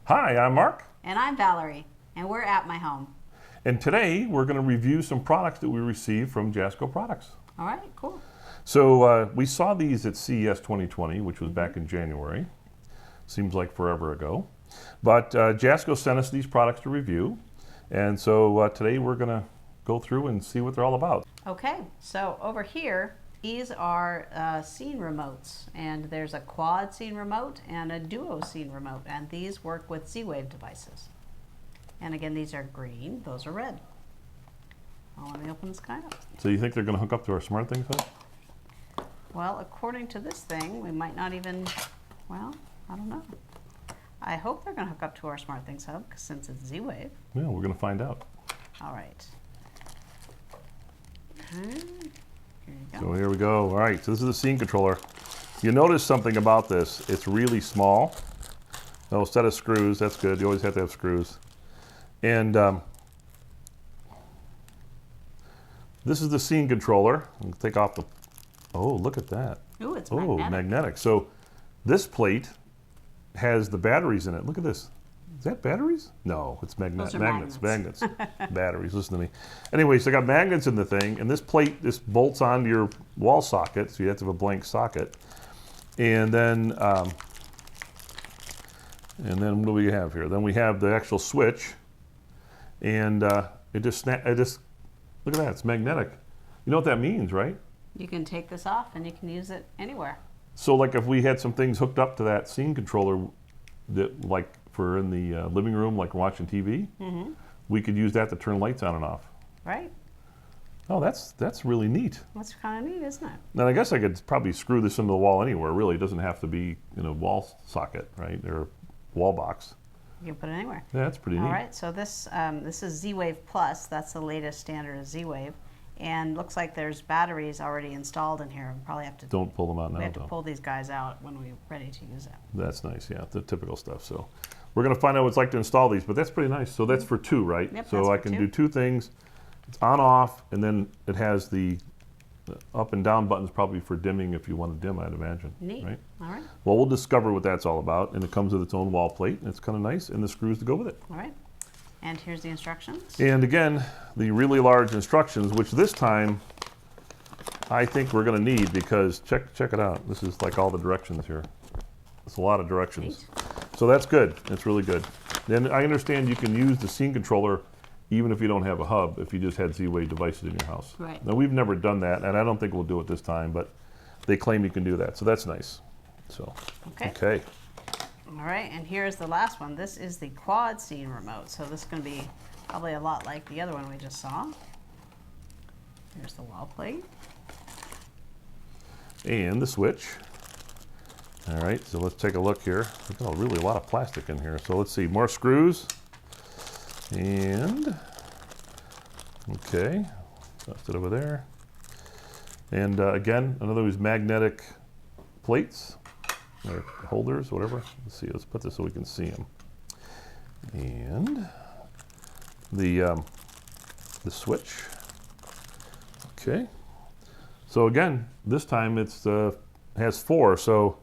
Hi, I'm Mark. And I'm Valerie, and we're at my home. And today we're going to review some products that we received from Jasco Products. All right, cool. So we saw these at CES 2020, which was back in January. Seems like forever ago. But Jasco sent us these products to review. And so today we're going to go through and see what they're all about. Okay, so over here, these are scene remotes. And there's a quad scene remote and a duo scene remote. And these work with Z-Wave devices. And again, these are green, those are red. Well, let me open this guy up. So you think they're going to hook up to our SmartThings Hub? Well, according to this thing, we might not even, well, I don't know. I hope they're going to hook up to our SmartThings Hub, since it's Z-Wave. Yeah, we're going to find out. All right. Okay. Here you go. So here we go. All right, so this is the scene controller. You notice something about this. It's really small. No set of screws. That's good. You always have to have screws. And this is the scene controller. I'll take off the... Oh, look at that. Ooh, it's Oh, magnetic. magnetic. So this plate has the batteries in it. Look at this. Is that batteries? No, it's Those are magnets. Batteries, listen to me. Anyway, so I got magnets in the thing, and this plate just bolts onto your wall socket, so you have to have a blank socket. And then what do we have here? Then we have the actual switch, and it just look at that, it's magnetic. You know what that means, right? You can take this off and you can use it anywhere. So like if we had some things hooked up to that scene controller that like for in the living room, like watching TV, we could use that to turn lights on and off. Right? Oh, that's really neat. That's kind of neat, isn't it? Now I guess I could probably screw this into the wall anywhere, really. It doesn't have to be in a wall socket, right? Or wall box. You can put it anywhere. Yeah, that's pretty neat. All right, so this is Z-Wave Plus. That's the latest standard of Z-Wave. And looks like there's batteries already installed in here. We'll probably have to... Don't pull them out now, We have to though. pull these guys out when we're ready to use it. That's nice, yeah, the typical stuff. So we're going to find out what it's like to install these, but that's pretty nice. So that's for two, right? Yep, so that's I for can two. do two things. It's on, off, and then it has the up and down buttons probably for dimming if you want to dim, I'd imagine. Neat. Right? All right. Well, we'll discover what that's all about, and it comes with its own wall plate, and it's kind of nice, and the screws to go with it. All right. And here's the instructions. And again, the really large instructions, which this time I think we're going to need because check it out. This is like all the directions here. It's a lot of directions. Neat. So that's good. It's really good. Then I understand you can use the scene controller even if you don't have a hub, if you just had Z-Wave devices in your house. Right. Now we've never done that, and I don't think we'll do it this time, but they claim you can do that. So that's nice. So, okay. All right, and here's the last one. This is the quad scene remote. So this is going to be probably a lot like the other one we just saw. Here's the wall plate. And the switch. All right, so let's take a look here. There's really a lot of plastic in here. So let's see, more screws. And, okay, left it over there. And again, another of these magnetic plates, or holders, whatever. Let's see, let's put this so we can see them. And the switch. Okay. So again, this time it's has four, so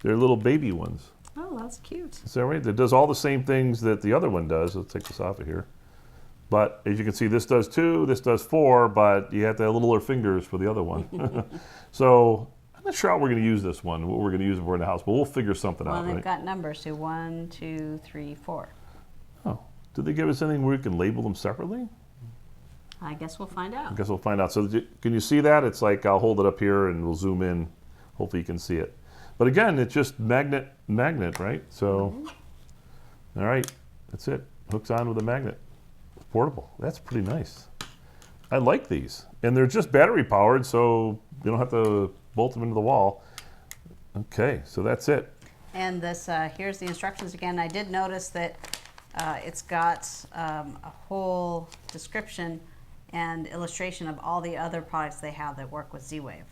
they're little baby ones. Oh, that's cute. Is that right? It does all the same things that the other one does. Let's take this off of here. But as you can see, this does two, this does four, but you have to have littler fingers for the other one. So I'm not sure how we're going to use this one, what we're going to use it for in the house, but we'll figure something out. Well, they've right? got numbers too. 1, 2, 3, 4. Oh, did they give us anything where we can label them separately? I guess we'll find out. I guess we'll find out. So can you see that? It's like I'll hold it up here and we'll zoom in. Hopefully you can see it. But again, it's just magnet, right? So, all right, that's it. Hooks on with a magnet. Portable. That's pretty nice. I like these. And they're just battery powered, so you don't have to bolt them into the wall. Okay, so that's it. And this here's the instructions again. I did notice that it's got a whole description and illustration of all the other products they have that work with Z-Wave.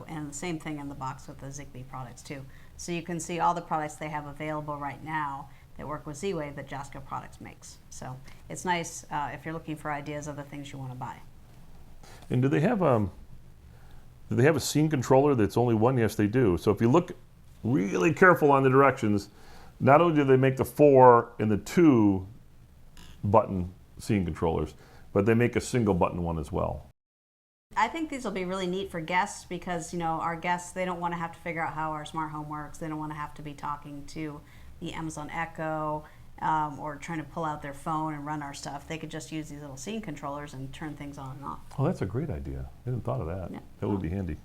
And the same thing in the box with the Zigbee products too. So you can see all the products they have available right now that work with Z-Wave that Jasco Products makes. So it's nice if you're looking for ideas of the things you want to buy. And do they have a scene controller that's only one? Yes, they do. So if you look really careful on the directions, Not only do they make the 4 and the 2 button scene controllers, but they make a single button one as well. I think these will be really neat for guests because, you know, our guests, they don't want to have to figure out how our smart home works. They don't want to have to be talking to the Amazon Echo or trying to pull out their phone and run our stuff. They could just use these little scene controllers and turn things on and off. Oh, that's a great idea. I hadn't thought of that. Yeah. That would be handy.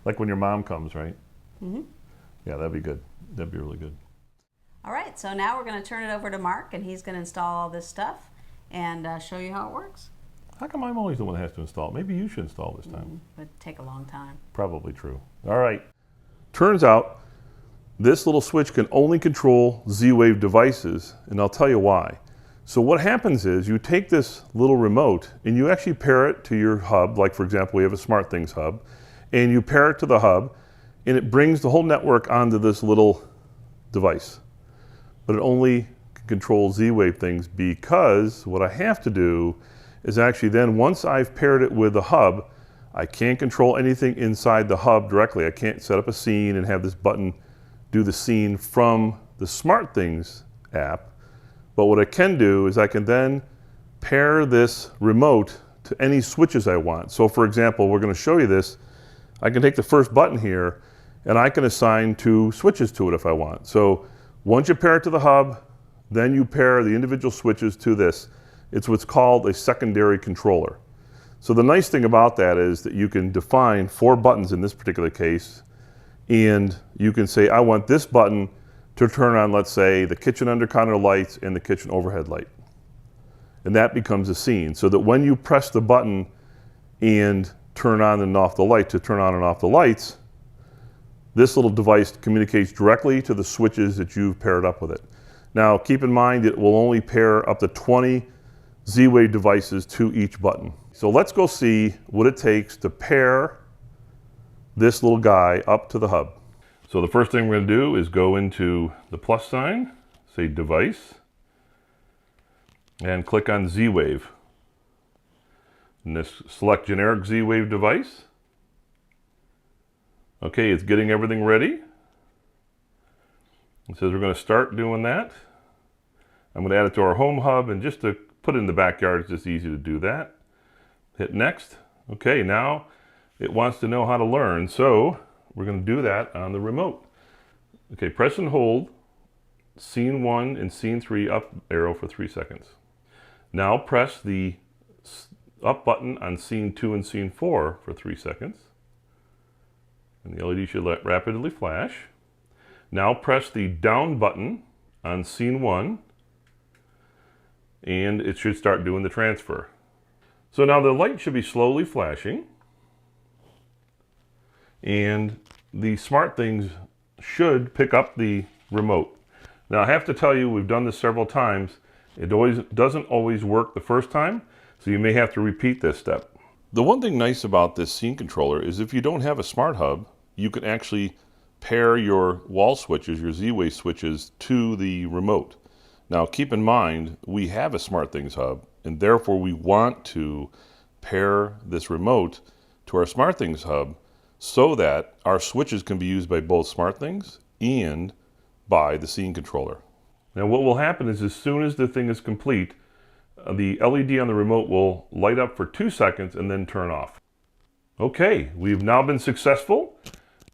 Like when your mom comes, right? Mm-hmm. Yeah, that'd be good. That'd be really good. All right, so now we're going to turn it over to Mark, and he's going to install all this stuff and show you how it works. How come I'm always the one that has to install it? Maybe you should install this time. It would take a long time. Probably true. All right. Turns out this little switch can only control Z-Wave devices, and I'll tell you why. So what happens is you take this little remote and you actually pair it to your hub, like for example we have a SmartThings Hub, and you pair it to the hub and it brings the whole network onto this little device. But it only can control Z-Wave things because what I have to do is actually then once I've paired it with the hub, I can't control anything inside the hub directly. I can't set up a scene and have this button do the scene from the SmartThings app. But what I can do is I can then pair this remote to any switches I want. So for example, we're going to show you this. I can take the first button here and I can assign 2 switches to it if I want. So once you pair it to the hub, then you pair the individual switches to this. It's what's called a secondary controller. So the nice thing about that is that you can define 4 buttons in this particular case, and you can say, I want this button to turn on, let's say, the kitchen under counter lights and the kitchen overhead light. And that becomes a scene, so that when you press the button and turn on and off the light to turn on and off the lights, this little device communicates directly to the switches that you've paired up with it. Now, keep in mind it will only pair up to 20 Z-Wave devices to each button. So let's go see what it takes to pair this little guy up to the hub. So the first thing we're going to do is go into the plus sign, say device, and click on Z-Wave. And this select generic Z-Wave device. Okay, it's getting everything ready. It says we're going to start doing that. I'm going to add it to our home hub, and just to put it in the backyard, it's just easy to do that. Hit next. Okay, now it wants to know how to learn, so we're going to do that on the remote. Okay, press and hold scene 1 and scene 3 up arrow for 3 seconds. Now press the up button on scene 2 and scene 4 for 3 seconds. And the LED should rapidly flash. Now press the down button on scene 1 and it should start doing the transfer. So now the light should be slowly flashing and the SmartThings should pick up the remote. Now I have to tell you, we've done this several times. It doesn't always work the first time, so you may have to repeat this step. The one thing nice about this scene controller is if you don't have a smart hub, you can actually pair your wall switches, your Z-Wave switches, to the remote. Now keep in mind, we have a SmartThings Hub, and therefore we want to pair this remote to our SmartThings Hub so that our switches can be used by both SmartThings and by the scene controller. Now what will happen is as soon as the thing is complete, the LED on the remote will light up for 2 seconds and then turn off. Okay, we've now been successful.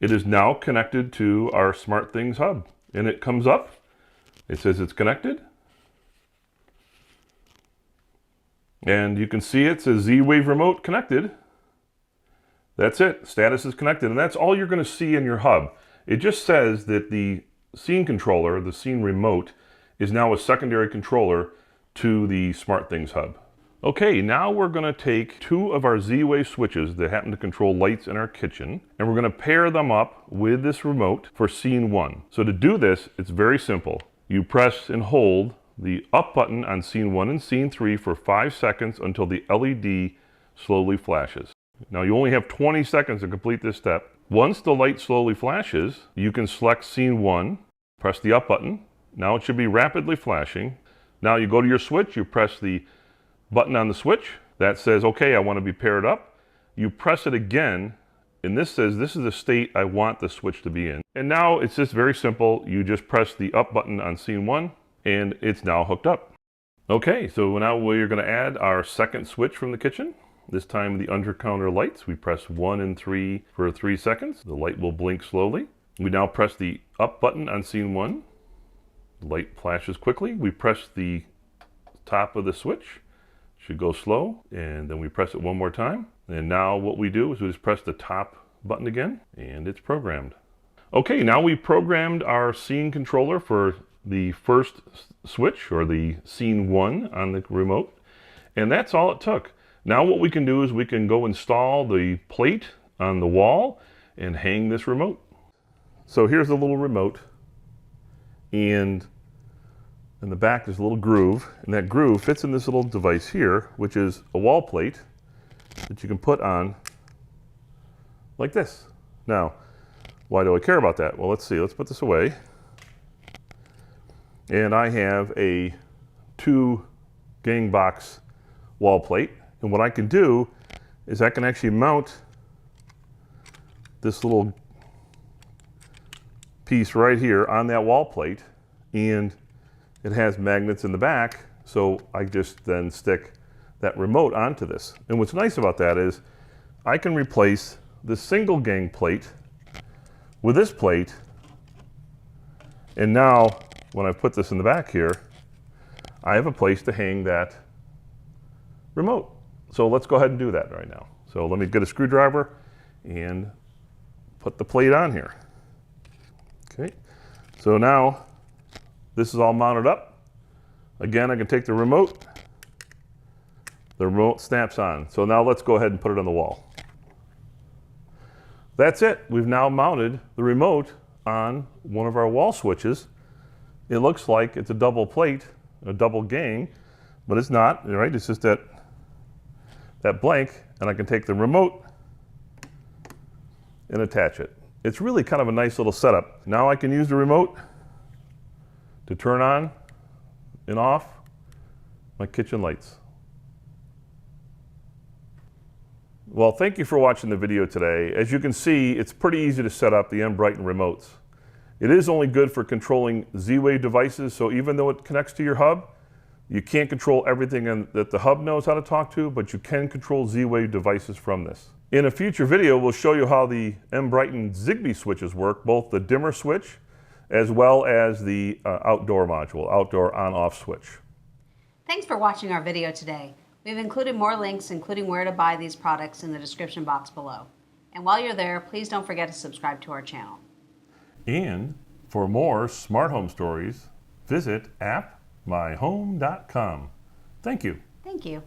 It is now connected to our SmartThings Hub, and it comes up. It says it's connected. And you can see it says Z-Wave remote connected. That's it, status is connected, and that's all you're going to see in your hub. It just says that the scene controller, the scene remote, is now a secondary controller to the SmartThings Hub. Okay, now we're going to take 2 of our Z-Wave switches that happen to control lights in our kitchen, and we're going to pair them up with this remote for scene 1. So to do this, it's very simple. You press and hold the up button on scene 1 and scene 3 for 5 seconds until the LED slowly flashes. Now you only have 20 seconds to complete this step. Once the light slowly flashes, you can select scene 1, press the up button. Now it should be rapidly flashing. Now you go to your switch, you press the button on the switch that says, okay, I want to be paired up. You press it again And this says this is the state I want the switch to be in. And now it's just very simple. You just press the up button on scene 1 and it's now hooked up. Okay, so now we're going to add our second switch from the kitchen. This time the under counter lights. We press 1 and 3 for 3 seconds. The light will blink slowly. We now press the up button on scene 1. The light flashes quickly. We press the top of the switch. Should go slow, and then we press it one more time. And now what we do is we just press the top button again, and it's programmed. Okay, now we programmed our scene controller for the first switch, or the scene 1 on the remote, and that's all it took. Now what we can do is we can go install the plate on the wall and hang this remote. So here's the little remote, and in the back there's a little groove, and that groove fits in this little device here, which is a wall plate that you can put on like this. Now, why do I care about that? Well, let's see. Let's put this away. And I have a 2 gang box wall plate, and what I can do is I can actually mount this little piece right here on that wall plate, and it has magnets in the back, so I just then stick that remote onto this. And what's nice about that is I can replace the single gang plate with this plate, and now when I put this in the back here, I have a place to hang that remote. So let's go ahead and do that right now. So let me get a screwdriver and put the plate on here. Okay, so now this is all mounted up. Again, I can take the remote snaps on. So now let's go ahead and put it on the wall. That's it. We've now mounted the remote on one of our wall switches. It looks like it's a double plate, a double gang, but it's not, right? It's just that blank, and I can take the remote and attach it. It's really kind of a nice little setup. Now I can use the remote to turn on and off my kitchen lights. Well, thank you for watching the video today. As you can see, it's pretty easy to set up the Enbrighten remotes. It is only good for controlling Z-Wave devices, so even though it connects to your hub, you can't control everything that the hub knows how to talk to, but you can control Z-Wave devices from this. In a future video, we'll show you how the Enbrighten Zigbee switches work, both the dimmer switch as well as the outdoor module, outdoor on-off switch. Thanks for watching our video today. We've included more links, including where to buy these products, in the description box below. And while you're there, please don't forget to subscribe to our channel. And for more smart home stories, visit appmyhome.com. Thank you. Thank you.